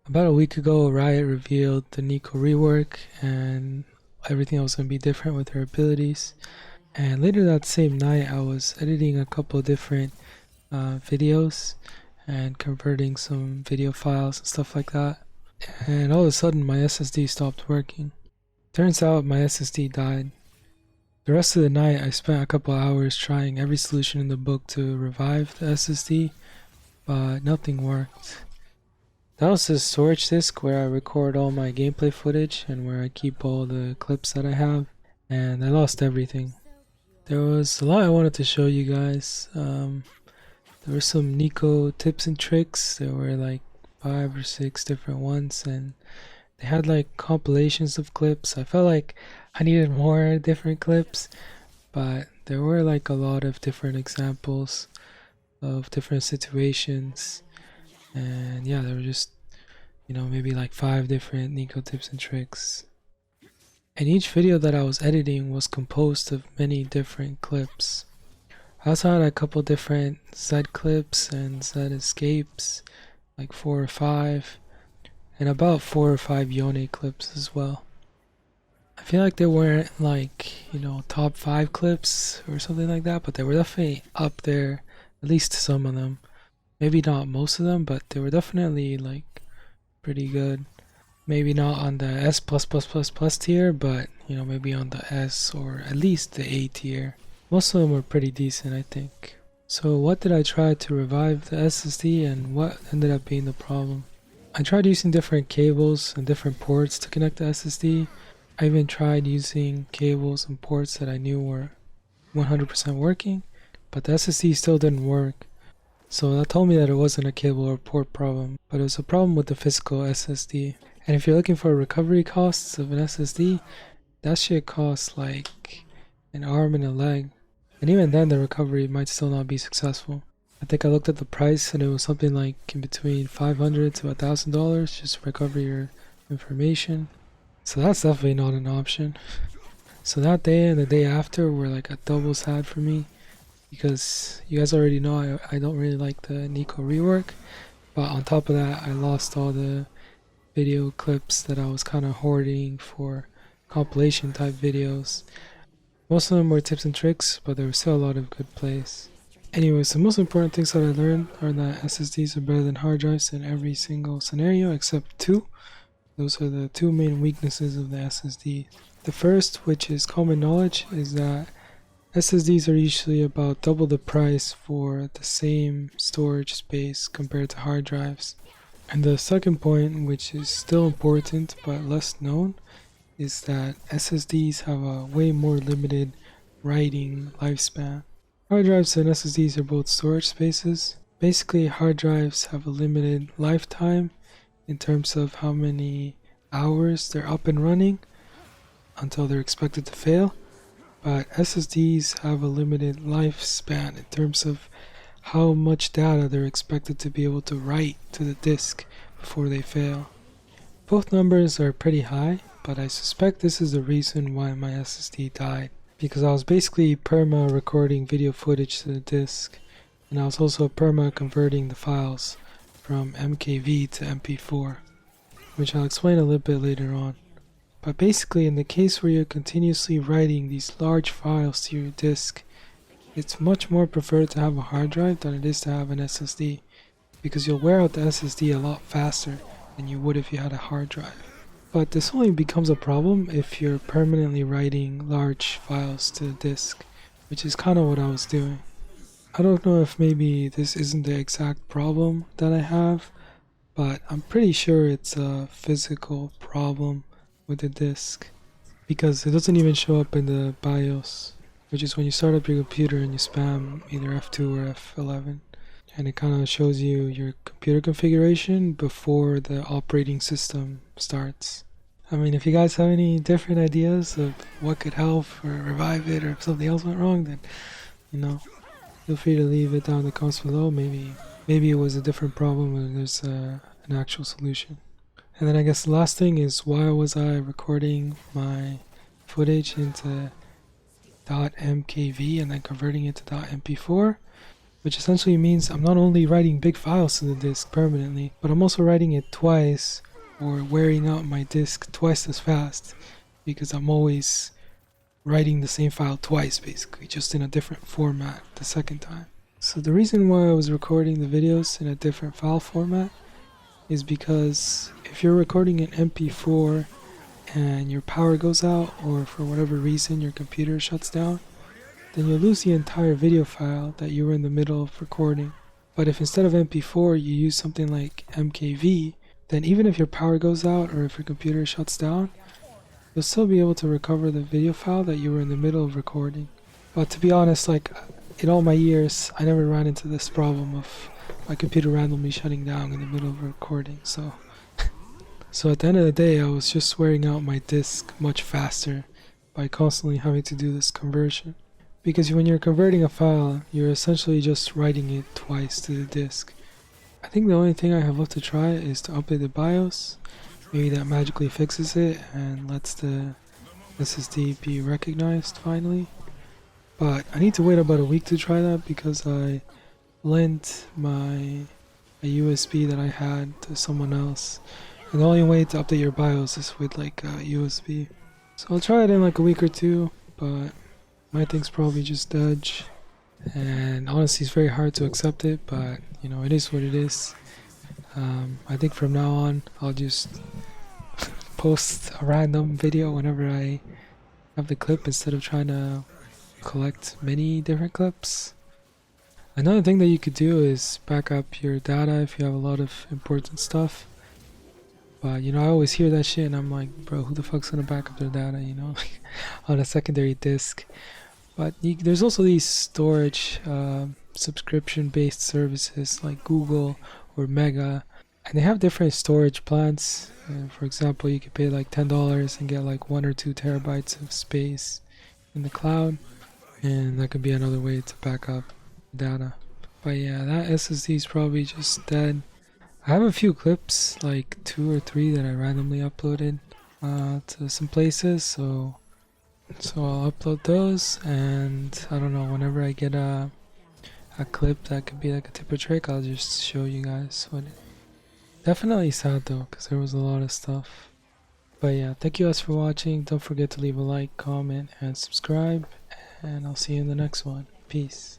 About a week ago, Riot revealed the Neeko rework and everything was going to be different with her abilities. And later that same night, I was editing a couple of different videos and converting some video files and stuff like that. And all of a sudden, my SSD stopped working. Turns out my SSD died. The rest of the night, I spent a couple hours trying every solution in the book to revive the SSD, but nothing worked. That was the storage disk where I record all my gameplay footage and where I keep all the clips that I have, and I lost everything. There was a lot I wanted to show you guys. There were some Neeko tips and tricks. There were like 5 or 6 different ones, and they had like compilations of clips. I felt like I needed more different clips, but there were like a lot of different examples of different situations. And yeah, there were just, maybe like 5 different Neeko tips and tricks. And each video that I was editing was composed of many different clips. I also had a couple different Z clips and Z escapes, like 4 or 5, and about 4 or 5 Yone clips as well. I feel like they weren't like, top 5 clips or something like that, but they were definitely up there, at least some of them. Maybe not most of them, but they were definitely like pretty good. Maybe not on the S+++ tier, but maybe on the S or at least the A tier. Most of them were pretty decent, I think. So what did I try to revive the SSD and what ended up being the problem? I tried using different cables and different ports to connect the SSD. I even tried using cables and ports that I knew were 100% working, but the SSD still didn't work. So that told me that it wasn't a cable or port problem, but it was a problem with the physical SSD. And if you're looking for recovery costs of an SSD, that shit costs like an arm and a leg. And even then the recovery might still not be successful. I think I looked at the price and it was something like in between $500 to $1,000 just to recover your information. So that's definitely not an option. So that day and the day after were like a double sad for me, because you guys already know I don't really like the Neeko rework, but on top of that I lost all the video clips that I was kind of hoarding for compilation type videos. Most of them were tips and tricks, but there were still a lot of good plays. Anyways, the most important things that I learned are that SSDs are better than hard drives in every single scenario except 2. Those are the 2 main weaknesses of the SSD. The first, which is common knowledge, is that SSDs are usually about double the price for the same storage space compared to hard drives. And the second point, which is still important but less known, is that SSDs have a way more limited writing lifespan. Hard drives and SSDs are both storage spaces. Basically, hard drives have a limited lifetime in terms of how many hours they're up and running until they're expected to fail, but SSDs have a limited lifespan in terms of how much data they're expected to be able to write to the disk before they fail. Both numbers are pretty high, but I suspect this is the reason why my SSD died, because I was basically perma recording video footage to the disk, and I was also perma converting the files from MKV to MP4, which I'll explain a little bit later on. But basically, in the case where you're continuously writing these large files to your disk, it's much more preferred to have a hard drive than it is to have an SSD, because you'll wear out the SSD a lot faster than you would if you had a hard drive. But this only becomes a problem if you're permanently writing large files to the disk, which is kind of what I was doing. I don't know if maybe this isn't the exact problem that I have, but I'm pretty sure it's a physical problem with the disk, because it doesn't even show up in the BIOS, which is when you start up your computer and you spam either F2 or F11, and it kind of shows you your computer configuration before the operating system starts. I mean, if you guys have any different ideas of what could help or revive it, or if something else went wrong, then feel free to leave it down in the comments below. Maybe it was a different problem and there's an actual solution. And then I guess the last thing is, why was I recording my footage into .mkv and then converting it to .mp4? which essentially means I'm not only writing big files to the disk permanently, but I'm also writing it twice or wearing out my disk twice as fast because I'm always writing the same file twice, basically, just in a different format the second time. So the reason why I was recording the videos in a different file format is because if you're recording an MP4 and your power goes out, or for whatever reason your computer shuts down, then you'll lose the entire video file that you were in the middle of recording. But if instead of MP4 you use something like MKV, then even if your power goes out or if your computer shuts down, you'll still be able to recover the video file that you were in the middle of recording. But to be honest, like, in all my years, I never ran into this problem of my computer randomly shutting down in the middle of recording, so at the end of the day, I was just wearing out my disk much faster by constantly having to do this conversion. Because when you're converting a file, you're essentially just writing it twice to the disk. I think the only thing I have left to try is to update the BIOS. Maybe that magically fixes it and lets the SSD be recognized finally. But I need to wait about a week to try that because I lent a USB that I had to someone else. And the only way to update your BIOS is with like a USB. So I'll try it in like a week or two, but my thing's probably just dead. And honestly, it's very hard to accept it, but you know, it is what it is. I think from now on, I'll just post a random video whenever I have the clip instead of trying to collect many different clips. Another thing that you could do is back up your data if you have a lot of important stuff. But you know, I always hear that shit and I'm like, bro, who the fuck's gonna back up their data, you know, on a secondary disk? But there's also these storage subscription-based services like Google or Mega, and they have different storage plans. For example, you could pay like $10 and get like 1 or 2 terabytes of space in the cloud, and that could be another way to back up data. But yeah, that SSD is probably just dead. I have a few clips, like 2 or 3 that I randomly uploaded to some places, so I'll upload those, and I don't know, whenever I get a clip that could be like a tip or trick, I'll just show you guys what it. Definitely sad though, because there was a lot of stuff. But yeah, thank you guys for watching. Don't forget to leave a like, comment, and subscribe, and I'll see you in the next one. Peace.